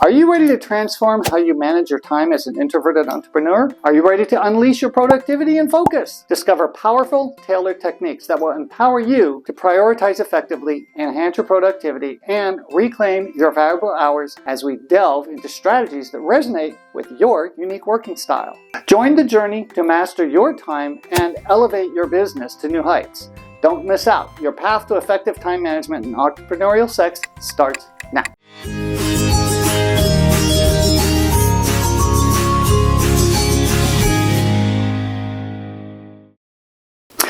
Are you ready to transform how you manage your time as an introverted entrepreneur? Are you ready to unleash your productivity and focus? Discover powerful, tailored techniques that will empower you to prioritize effectively, enhance your productivity, and reclaim your valuable hours as we delve into strategies that resonate with your unique working style. Join the journey to master your time and elevate your business to new heights. Don't miss out. Your path to effective time management and entrepreneurial success starts now.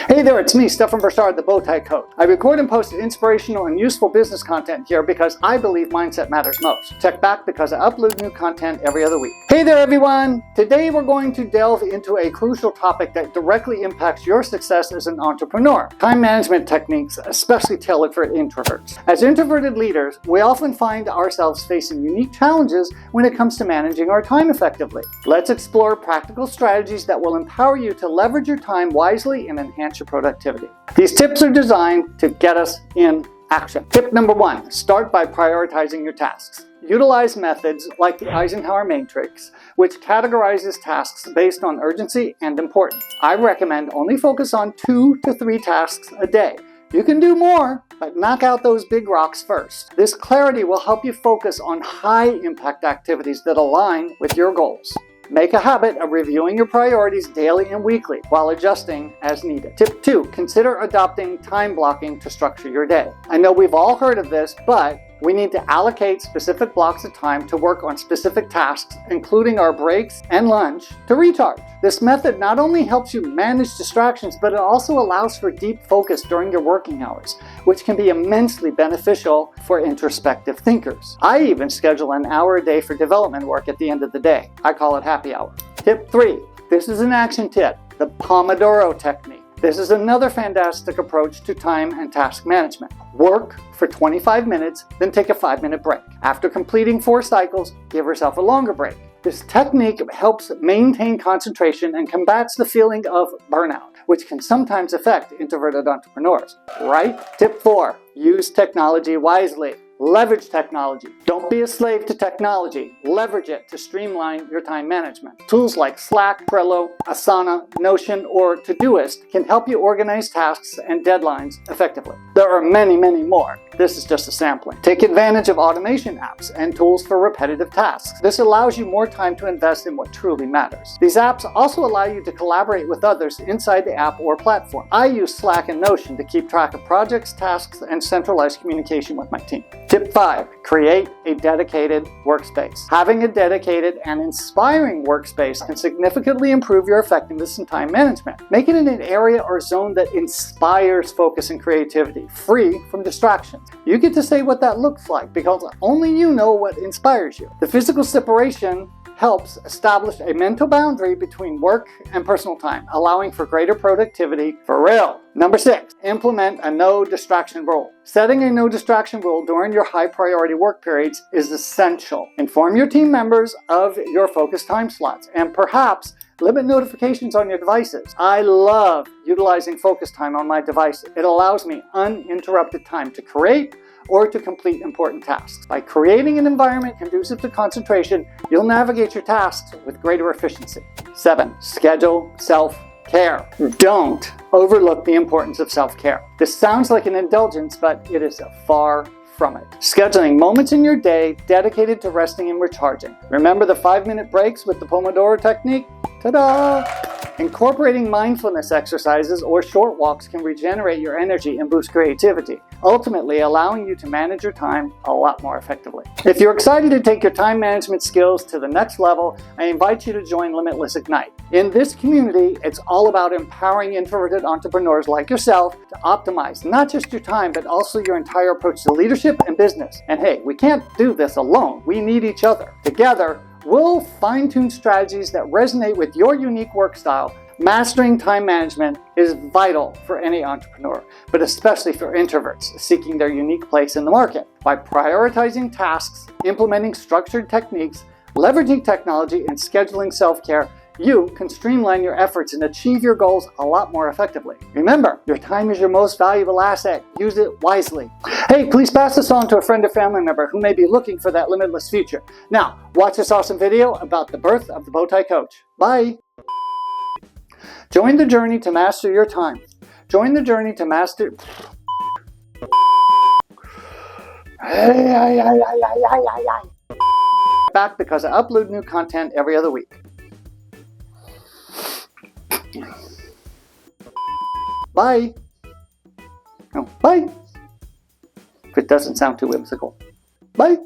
Hey there, it's me, Stefan Burchard, the Bowtie Coach. I record and post inspirational and useful business content here because I believe mindset matters most. Check back because I upload new content every other week. Hey there, everyone! Today we're going to delve into a crucial topic that directly impacts your success as an entrepreneur. Time management techniques, especially tailored for introverts. As introverted leaders, we often find ourselves facing unique challenges when it comes to managing our time effectively. Let's explore practical strategies that will empower you to leverage your time wisely and enhance your productivity. These tips are designed to get us in action. Tip number 1, start by prioritizing your tasks. Utilize methods like the Eisenhower matrix, which categorizes tasks based on urgency and importance. I recommend only focus on 2 to 3 tasks a day. You can do more, but knock out those big rocks first. This clarity will help you focus on high-impact activities that align with your goals. Make a habit of reviewing your priorities daily and weekly while adjusting as needed. Tip 2, consider adopting time blocking to structure your day. I know we've all heard of this, but we need to allocate specific blocks of time to work on specific tasks, including our breaks and lunch, to recharge. This method not only helps you manage distractions, but it also allows for deep focus during your working hours, which can be immensely beneficial for introspective thinkers. I even schedule an hour a day for development work at the end of the day. I call it happy hour. Tip 3, this is an action tip, the Pomodoro technique. This is another fantastic approach to time and task management. Work for 25 minutes, then take a 5-minute break. After completing 4 cycles, give yourself a longer break. This technique helps maintain concentration and combats the feeling of burnout, which can sometimes affect introverted entrepreneurs. Right? Tip 4, use technology wisely. Leverage technology. Don't be a slave to technology. Leverage it to streamline your time management. Tools like Slack, Trello, Asana, Notion, or Todoist can help you organize tasks and deadlines effectively. There are many, many more. This is just a sampling. Take advantage of automation apps and tools for repetitive tasks. This allows you more time to invest in what truly matters. These apps also allow you to collaborate with others inside the app or platform. I use Slack and Notion to keep track of projects, tasks, and centralize communication with my team. Tip 5, create a dedicated workspace. Having a dedicated and inspiring workspace can significantly improve your effectiveness in time management. Make it in an area or zone that inspires focus and creativity, free from distractions. You get to say what that looks like because only you know what inspires you. The physical separation helps establish a mental boundary between work and personal time, allowing for greater productivity for real. Number 6, implement a no distraction rule. Setting a no distraction rule during your high priority work periods is essential. Inform your team members of your focused time slots and perhaps limit notifications on your devices. I love utilizing focus time on my devices. It allows me uninterrupted time to create or to complete important tasks. By creating an environment conducive to concentration, you'll navigate your tasks with greater efficiency. 7, schedule self-care. Don't overlook the importance of self-care. This sounds like an indulgence, but it is far from it. Scheduling moments in your day dedicated to resting and recharging. Remember the 5-minute breaks with the Pomodoro technique? Ta-da! Incorporating mindfulness exercises or short walks can regenerate your energy and boost creativity, ultimately allowing you to manage your time a lot more effectively. If you're excited to take your time management skills to the next level, I invite you to join LimitLESS Ignite. In this community, it's all about empowering introverted entrepreneurs like yourself to optimize not just your time, but also your entire approach to leadership and business. And hey, we can't do this alone. We need each other. Together, we'll fine-tune strategies that resonate with your unique work style. Mastering time management is vital for any entrepreneur, but especially for introverts seeking their unique place in the market. By prioritizing tasks, implementing structured techniques, leveraging technology, and scheduling self-care, you can streamline your efforts and achieve your goals a lot more effectively. Remember, your time is your most valuable asset. Use it wisely. Hey, please pass this on to a friend or family member who may be looking for that limitless future. Now, watch this awesome video about the birth of the Bowtie Coach. Bye! Join the journey to master your time. Join the journey to master... Back because I upload new content every other week. Bye. Oh, bye. If it doesn't sound too whimsical. Bye.